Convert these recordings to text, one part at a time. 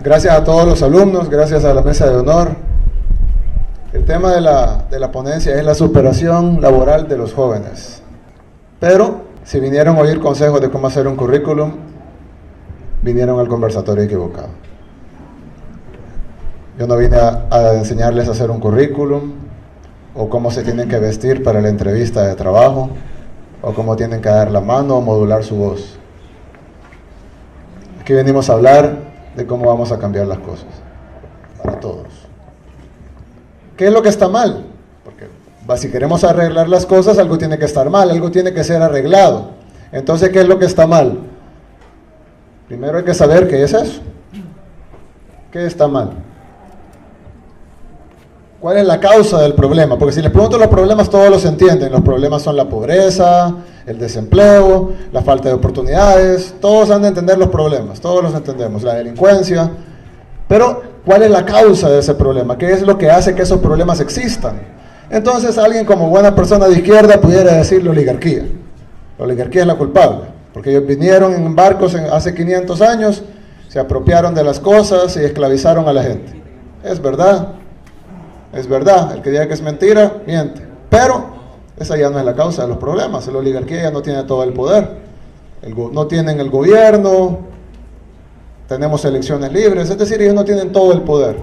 Gracias a todos los alumnos, gracias a la mesa de honor. El tema de la ponencia es la superación laboral de los jóvenes. Pero si vinieron a oír consejos de cómo hacer un currículum, vinieron al conversatorio equivocado. Yo no vine a enseñarles a hacer un currículum, o cómo se tienen que vestir para la entrevista de trabajo, o cómo tienen que dar la mano o modular su voz. Aquí venimos a hablar de cómo vamos a cambiar las cosas, para todos. ¿Qué es lo que está mal? Porque si queremos arreglar las cosas, algo tiene que estar mal, algo tiene que ser arreglado. Entonces, ¿qué es lo que está mal? Primero hay que saber qué es eso. ¿Qué está mal? ¿Cuál es la causa del problema? Porque si les pregunto los problemas, todos los entienden. Los problemas son la pobreza, el desempleo, la falta de oportunidades. Todos han de entender los problemas, todos los entendemos. La delincuencia. Pero, ¿cuál es la causa de ese problema? ¿Qué es lo que hace que esos problemas existan? Entonces, alguien como buena persona de izquierda pudiera decir la oligarquía. La oligarquía es la culpable, porque ellos vinieron en barcos hace 500 años, se apropiaron de las cosas y esclavizaron a la gente. Es verdad. Es verdad, el que diga que es mentira, miente. Pero esa ya no es la causa de los problemas. La oligarquía ya no tiene todo el poder. No tienen el gobierno, tenemos elecciones libres, es decir, ellos no tienen todo el poder.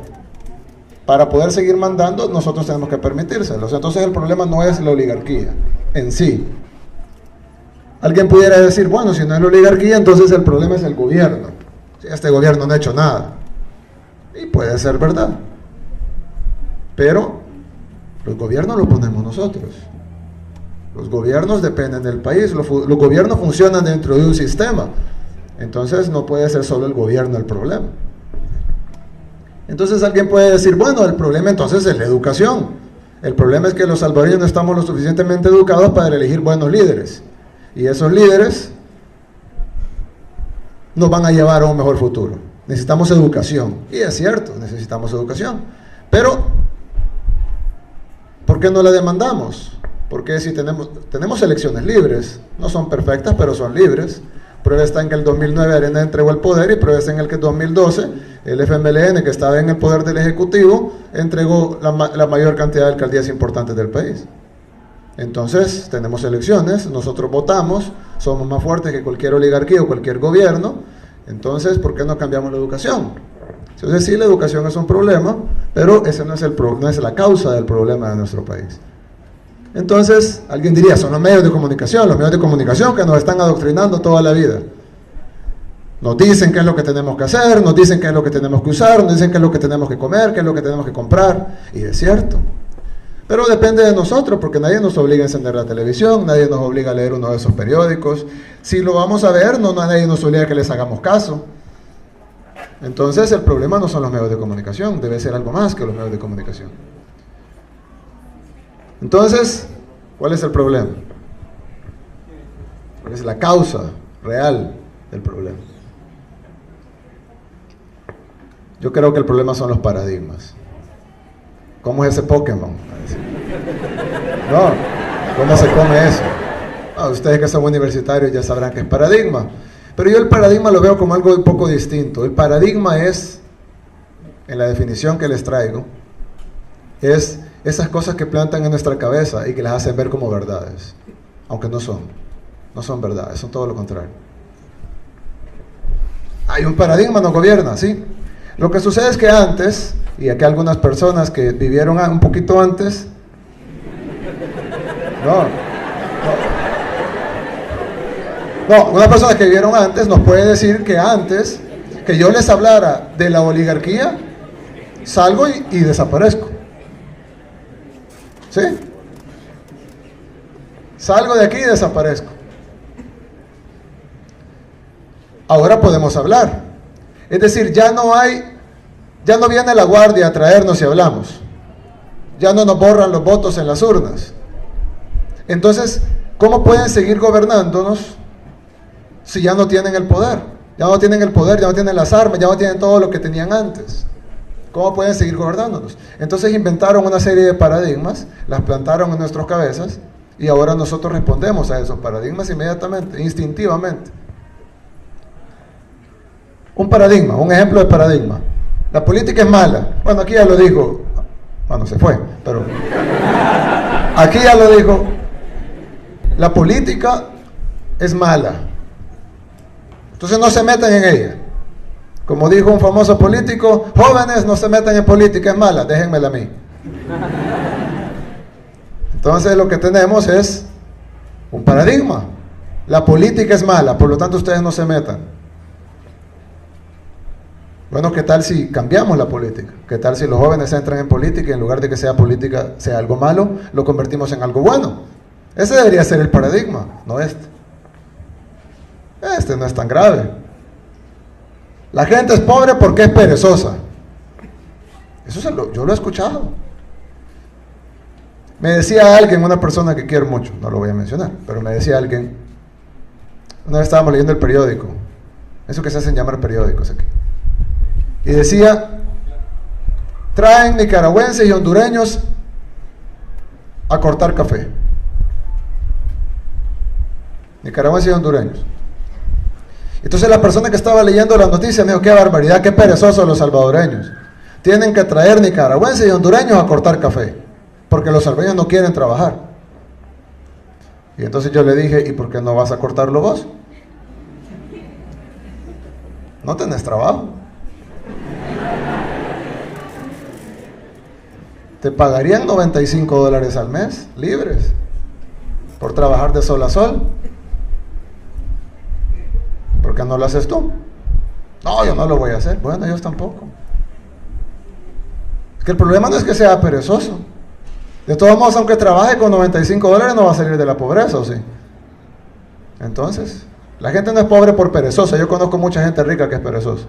Para poder seguir mandando, nosotros tenemos que permitírselos. Entonces el problema no es la oligarquía en sí. Alguien pudiera decir, bueno, si no es la oligarquía, entonces el problema es el gobierno. Si este gobierno no ha hecho nada. Y puede ser verdad. Pero los gobiernos los ponemos nosotros. Los gobiernos dependen del país. Los gobiernos funcionan dentro de un sistema. Entonces no puede ser solo el gobierno el problema. Entonces alguien puede decir, bueno, el problema entonces es la educación. El problema es que los salvadoreños no estamos lo suficientemente educados para elegir buenos líderes. Y esos líderes nos van a llevar a un mejor futuro. Necesitamos educación. Y es cierto, necesitamos educación. Pero ¿por qué no la demandamos? Porque si tenemos elecciones libres, no son perfectas, pero son libres. Prueba está en que el 2009 Arena entregó el poder, y prueba está en el que el 2012 el FMLN, que estaba en el poder del Ejecutivo, entregó la mayor cantidad de alcaldías importantes del país. Entonces, tenemos elecciones, nosotros votamos, somos más fuertes que cualquier oligarquía o cualquier gobierno. Entonces, ¿por qué no cambiamos la educación? Entonces sí, la educación es un problema, pero ese no es la causa del problema de nuestro país. Entonces, alguien diría, son los medios de comunicación que nos están adoctrinando toda la vida. Nos dicen qué es lo que tenemos que hacer, nos dicen qué es lo que tenemos que usar, nos dicen qué es lo que tenemos que comer, qué es lo que tenemos que comprar, y es cierto. Pero depende de nosotros, porque nadie nos obliga a encender la televisión, nadie nos obliga a leer uno de esos periódicos. Si lo vamos a ver, nadie nos obliga a que les hagamos caso. Entonces el problema no son los medios de comunicación, debe ser algo más que los medios de comunicación. Entonces, ¿cuál es el problema? ¿Cuál es la causa real del problema? Yo creo que el problema son los paradigmas. ¿Cómo es ese Pokémon? No, ¿cómo se come eso? Ustedes que son universitarios ya sabrán que es paradigma. Pero yo el paradigma lo veo como algo un poco distinto. El paradigma es, en la definición que les traigo, es esas cosas que plantan en nuestra cabeza y que las hacen ver como verdades, aunque no son verdades, son todo lo contrario. Hay un paradigma, nos gobierna, ¿sí? Lo que sucede es que antes, y aquí algunas personas que vivieron un poquito antes, una persona que vivieron antes nos puede decir que antes que yo les hablara de la oligarquía, salgo y desaparezco. ¿Sí? Salgo de aquí y desaparezco. Ahora podemos hablar. Es decir, ya no viene la guardia a traernos y hablamos. Ya no nos borran los votos en las urnas. Entonces, ¿cómo pueden seguir gobernándonos si ya no tienen el poder? Ya no tienen el poder, ya no tienen las armas, ya no tienen todo lo que tenían antes. ¿Cómo pueden seguir gobernándonos? Entonces inventaron una serie de paradigmas, las plantaron en nuestras cabezas, y ahora nosotros respondemos a esos paradigmas inmediatamente, instintivamente. Un paradigma, un ejemplo de paradigma. La política es mala. Bueno, aquí ya lo dijo. Bueno, se fue, pero aquí ya lo dijo. La política es mala. Entonces no se metan en ella. Como dijo un famoso político, jóvenes, no se metan en política, es mala, déjenmela a mí. Entonces lo que tenemos es un paradigma. La política es mala, por lo tanto ustedes no se metan. Bueno, ¿qué tal si cambiamos la política? ¿Qué tal si los jóvenes entran en política y en lugar de que sea política sea algo malo, lo convertimos en algo bueno? Ese debería ser el paradigma, no este. Este no es tan grave. La gente es pobre porque es perezosa. Yo lo he escuchado. Me decía alguien, una persona que quiero mucho, no lo voy a mencionar, pero me decía alguien, una vez estábamos leyendo el periódico, eso que se hacen llamar periódicos aquí, y decía, traen nicaragüenses y hondureños a cortar café. Nicaragüenses y hondureños. Entonces la persona que estaba leyendo la noticia me dijo, qué barbaridad, qué perezosos los salvadoreños. Tienen que traer nicaragüenses y hondureños a cortar café, porque los salvadoreños no quieren trabajar. Y entonces yo le dije, ¿y por qué no vas a cortarlo vos? No tenés trabajo. Te pagarían $95 al mes, libres, por trabajar de sol a sol. ¿Por qué no lo haces tú? No, yo no lo voy a hacer. Bueno, ellos tampoco. Es que el problema no es que sea perezoso. De todos modos, aunque trabaje con $95, no va a salir de la pobreza, ¿o sí? Entonces, la gente no es pobre por perezosa. Yo conozco mucha gente rica que es perezosa.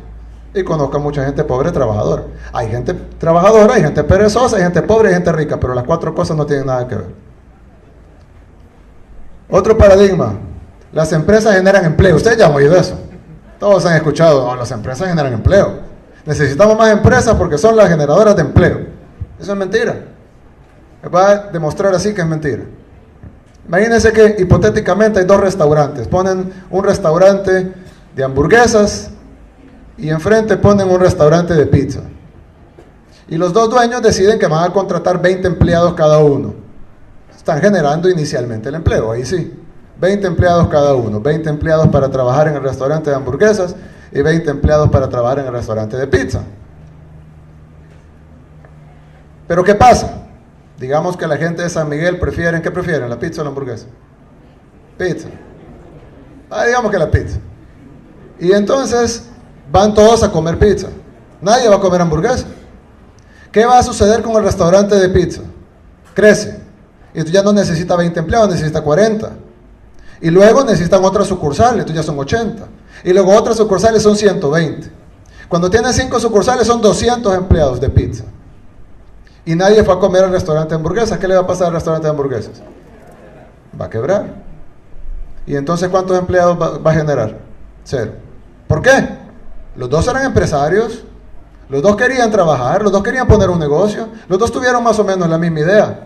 Y conozco mucha gente pobre trabajadora. Hay gente trabajadora, hay gente perezosa, hay gente pobre, hay gente rica, pero las cuatro cosas no tienen nada que ver. Otro paradigma. Las empresas generan empleo. Ustedes ya han oído eso. Todos han escuchado, oh, las empresas generan empleo. Necesitamos más empresas porque son las generadoras de empleo. Eso es mentira. Les voy a demostrar así que es mentira. Imagínense que hipotéticamente hay dos restaurantes. Ponen un restaurante de hamburguesas y enfrente ponen un restaurante de pizza. Y los dos dueños deciden que van a contratar 20 empleados cada uno. Están generando inicialmente el empleo, ahí sí. 20 empleados cada uno, 20 empleados para trabajar en el restaurante de hamburguesas y 20 empleados para trabajar en el restaurante de pizza. Pero ¿qué pasa? Digamos que la gente de San Miguel ¿qué prefieren? ¿La pizza o la hamburguesa? Pizza. Digamos que la pizza. Y entonces van todos a comer pizza. Nadie va a comer hamburguesa. ¿Qué va a suceder con el restaurante de pizza? Crece. Y tú ya no necesita 20 empleados, necesita 40. Y luego necesitan otras sucursales, entonces ya son 80. Y luego otras sucursales son 120. Cuando tienes 5 sucursales son 200 empleados de pizza. Y nadie fue a comer al restaurante de hamburguesas. ¿Qué le va a pasar al restaurante de hamburguesas? Va a quebrar. ¿Y entonces cuántos empleados va a generar? 0. ¿Por qué? Los dos eran empresarios, los dos querían trabajar, los dos querían poner un negocio, los dos tuvieron más o menos la misma idea.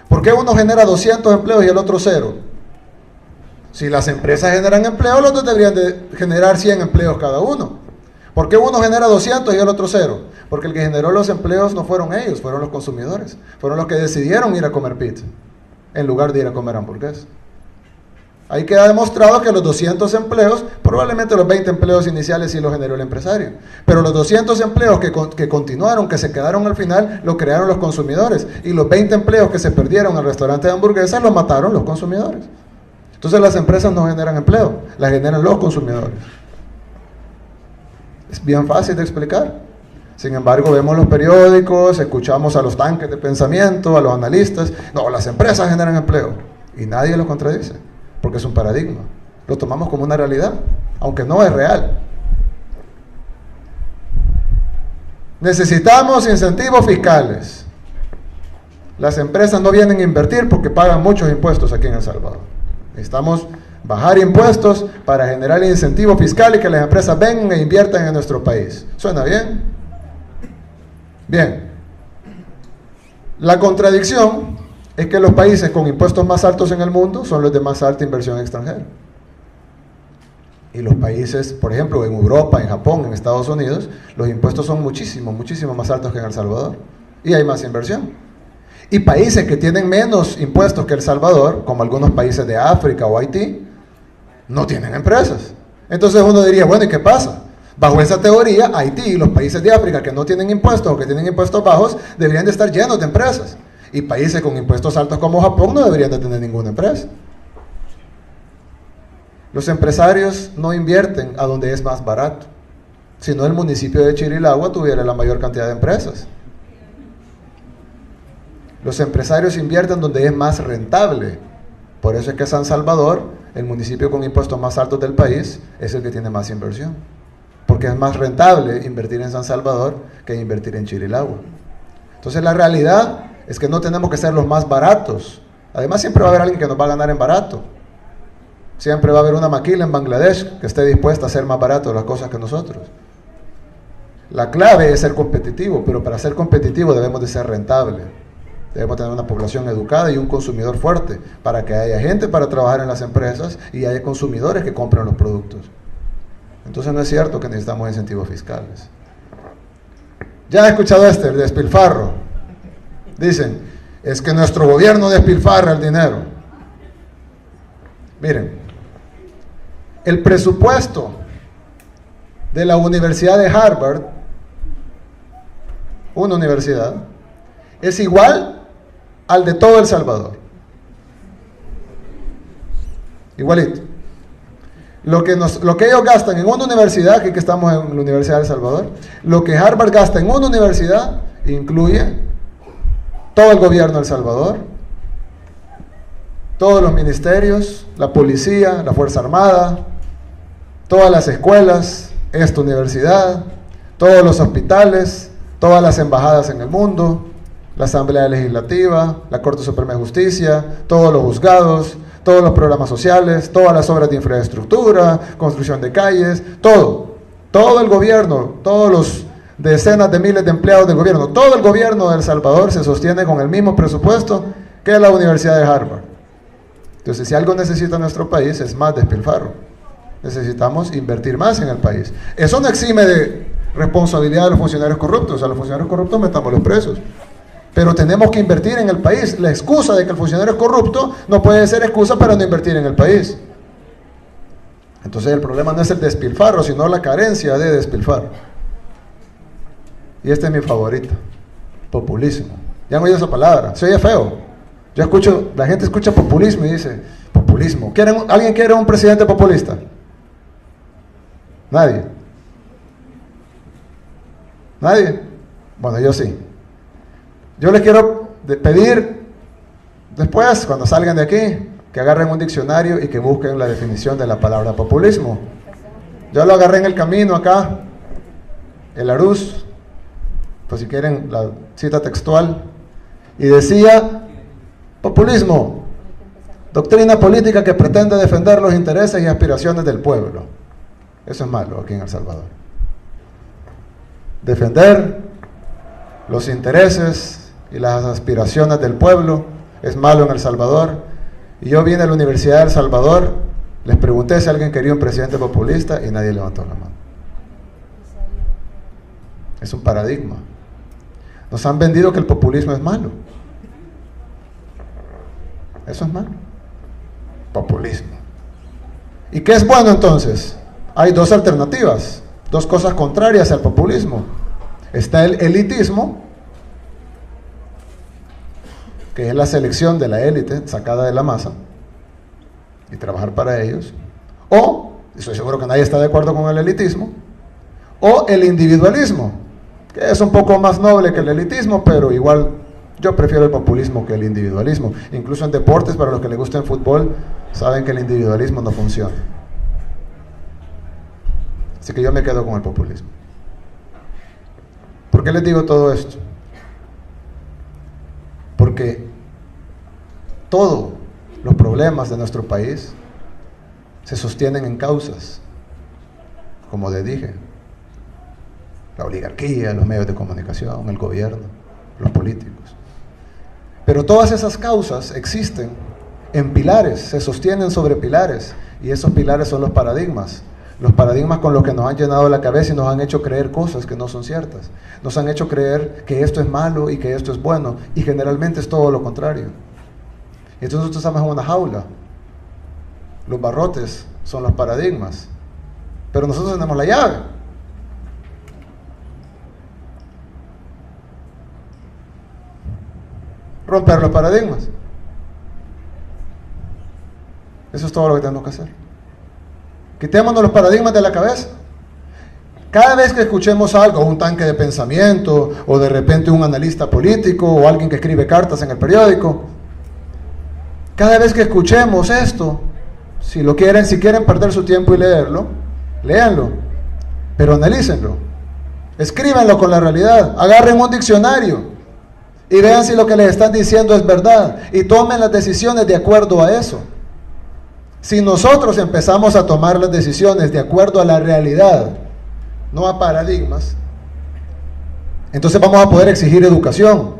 ¿Por qué uno genera 200 empleos y el otro 0? Si las empresas generan empleo, los dos deberían de generar 100 empleos cada uno. ¿Por qué uno genera 200 y el otro 0? Porque el que generó los empleos no fueron ellos, fueron los consumidores. Fueron los que decidieron ir a comer pizza, en lugar de ir a comer hamburguesas. Ahí queda demostrado que los 200 empleos, probablemente los 20 empleos iniciales sí los generó el empresario. Pero los 200 empleos que continuaron, que se quedaron al final, lo crearon los consumidores. Y los 20 empleos que se perdieron al restaurante de hamburguesas, los mataron los consumidores. Entonces las empresas no generan empleo, las generan los consumidores. Es bien fácil de explicar. Sin embargo, vemos los periódicos, escuchamos a los tanques de pensamiento, a los analistas. No, las empresas generan empleo. Y nadie lo contradice, porque es un paradigma. Lo tomamos como una realidad, aunque no es real. Necesitamos incentivos fiscales. Las empresas no vienen a invertir porque pagan muchos impuestos aquí en El Salvador. Necesitamos bajar impuestos para generar incentivo fiscal y que las empresas vengan e inviertan en nuestro país. ¿Suena bien? Bien. La contradicción es que los países con impuestos más altos en el mundo son los de más alta inversión extranjera. Y los países, por ejemplo, en Europa, en Japón, en Estados Unidos, los impuestos son muchísimo más altos que en El Salvador. Y hay más inversión. Y países que tienen menos impuestos que El Salvador, como algunos países de África o Haití, no tienen empresas. Entonces uno diría, bueno, ¿y qué pasa? Bajo esa teoría, Haití y los países de África que no tienen impuestos o que tienen impuestos bajos, deberían de estar llenos de empresas. Y países con impuestos altos como Japón no deberían de tener ninguna empresa. Los empresarios no invierten a donde es más barato. Si no, el municipio de Chirilagua tuviera la mayor cantidad de empresas. Los empresarios invierten donde es más rentable. Por eso es que San Salvador, el municipio con impuestos más altos del país, es el que tiene más inversión. Porque es más rentable invertir en San Salvador que invertir en Chirilagua. Entonces la realidad es que no tenemos que ser los más baratos. Además siempre va a haber alguien que nos va a ganar en barato. Siempre va a haber una maquila en Bangladesh que esté dispuesta a hacer más barato las cosas que nosotros. La clave es ser competitivo, pero para ser competitivo debemos de ser rentable. Debemos tener una población educada y un consumidor fuerte para que haya gente para trabajar en las empresas y haya consumidores que compren los productos. Entonces no es cierto que necesitamos incentivos fiscales. Ya he escuchado el despilfarro. Dicen, es que nuestro gobierno despilfarra el dinero. Miren, el presupuesto de la Universidad de Harvard, una universidad, es igual al de todo El Salvador. Igualito. Lo que ellos gastan en una universidad, aquí que estamos en la Universidad de El Salvador, lo que Harvard gasta en una universidad incluye todo el gobierno de El Salvador, todos los ministerios, la policía, la Fuerza Armada, todas las escuelas, esta universidad, todos los hospitales, todas las embajadas en el mundo, la Asamblea Legislativa, la Corte Suprema de Justicia, todos los juzgados, todos los programas sociales, todas las obras de infraestructura, construcción de calles, todo el gobierno, todos los decenas de miles de empleados del gobierno, todo el gobierno de El Salvador se sostiene con el mismo presupuesto que la Universidad de Harvard. Entonces, si algo necesita nuestro país es más despilfarro. Necesitamos invertir más en el país. Eso no exime de responsabilidad de los funcionarios corruptos. A los funcionarios corruptos metámoslos presos. Pero tenemos que invertir en el país. La excusa de que el funcionario es corrupto no puede ser excusa para no invertir en el país. Entonces el problema no es el despilfarro, sino la carencia de despilfarro. Y este es mi favorito, populismo. Ya han oído esa palabra, se oye feo. Yo escucho, la gente escucha populismo y dice, populismo. ¿Alguien quiere un presidente populista? Nadie. ¿Nadie? Bueno, yo sí. Yo les quiero pedir, después, cuando salgan de aquí, que agarren un diccionario y que busquen la definición de la palabra populismo. Yo lo agarré en el camino acá, el Arús, pues si quieren la cita textual, y decía, populismo, doctrina política que pretende defender los intereses y aspiraciones del pueblo. Eso es malo aquí en El Salvador. Defender los intereses y las aspiraciones del pueblo es malo en El Salvador. Y yo vine a la Universidad de El Salvador, les pregunté si alguien quería un presidente populista y nadie levantó la mano. Es un paradigma. Nos han vendido que el populismo es malo. Eso es malo. Populismo. ¿Y qué es bueno entonces? Hay dos alternativas, dos cosas contrarias al populismo. Está el elitismo, que es la selección de la élite sacada de la masa y trabajar para ellos, o, estoy seguro que nadie está de acuerdo con el elitismo, o el individualismo, que es un poco más noble que el elitismo, pero igual yo prefiero el populismo que el individualismo. Incluso en deportes, para los que les gusta el fútbol, saben que el individualismo no funciona. Así que yo me quedo con el populismo. ¿Por qué les digo todo esto? Porque todos los problemas de nuestro país se sostienen en causas, como les dije, la oligarquía, los medios de comunicación, el gobierno, los políticos. Pero todas esas causas existen en pilares, se sostienen sobre pilares, y esos pilares son los paradigmas. Los paradigmas con los que nos han llenado la cabeza y nos han hecho creer cosas que no son ciertas. Nos han hecho creer que esto es malo y que esto es bueno, y generalmente es todo lo contrario. Y entonces nosotros estamos en una jaula. Los barrotes son los paradigmas, pero nosotros tenemos la llave. Romper los paradigmas. Eso es todo lo que tenemos que hacer. Quitémonos los paradigmas de la cabeza. Cada vez que escuchemos algo, un tanque de pensamiento, o de repente un analista político, o alguien que escribe cartas en el periódico, cada vez que escuchemos esto, si quieren perder su tiempo y leerlo, léanlo, pero analícenlo, escríbanlo con la realidad, agarren un diccionario y vean si lo que les están diciendo es verdad, y tomen las decisiones de acuerdo a eso. Si nosotros empezamos a tomar las decisiones de acuerdo a la realidad, no a paradigmas, entonces vamos a poder exigir educación,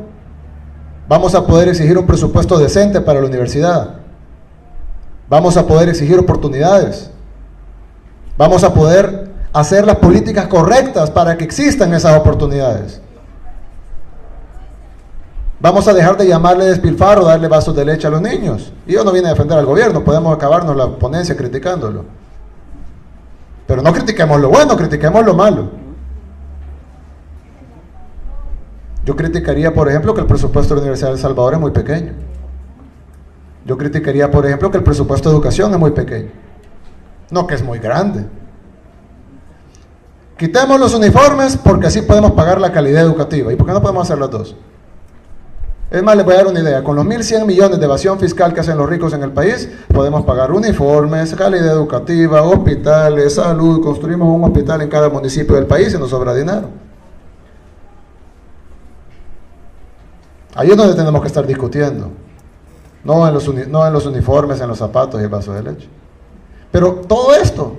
vamos a poder exigir un presupuesto decente para la universidad, vamos a poder exigir oportunidades, vamos a poder hacer las políticas correctas para que existan esas oportunidades. Vamos a dejar de llamarle despilfarro, darle vasos de leche a los niños. Y yo no vine a defender al gobierno, podemos acabarnos la ponencia criticándolo. Pero no critiquemos lo bueno, critiquemos lo malo. Yo criticaría, por ejemplo, que el presupuesto de la Universidad de El Salvador es muy pequeño. Yo criticaría, por ejemplo, que el presupuesto de educación es muy pequeño. No que es muy grande. Quitemos los uniformes porque así podemos pagar la calidad educativa. ¿Y por qué no podemos hacer las dos? Es más, les voy a dar una idea. Con los 1.100 millones de evasión fiscal que hacen los ricos en el país, podemos pagar uniformes, calidad educativa, hospitales, salud. Construimos un hospital en cada municipio del país y nos sobra dinero. Ahí es donde tenemos que estar discutiendo. No en los uniformes, en los zapatos y el vaso de leche. Pero todo esto,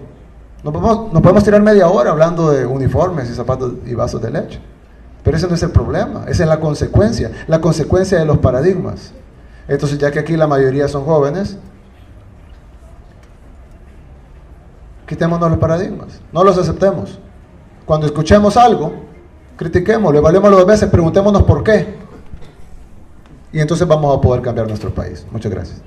nos podemos tirar media hora hablando de uniformes y zapatos y vasos de leche. Pero ese no es el problema, esa es la consecuencia de los paradigmas. Entonces, ya que aquí la mayoría son jóvenes, quitémonos los paradigmas, no los aceptemos. Cuando escuchemos algo, critiquémoslo, evaluémoslo 2 veces, preguntémonos por qué. Y entonces vamos a poder cambiar nuestro país. Muchas gracias.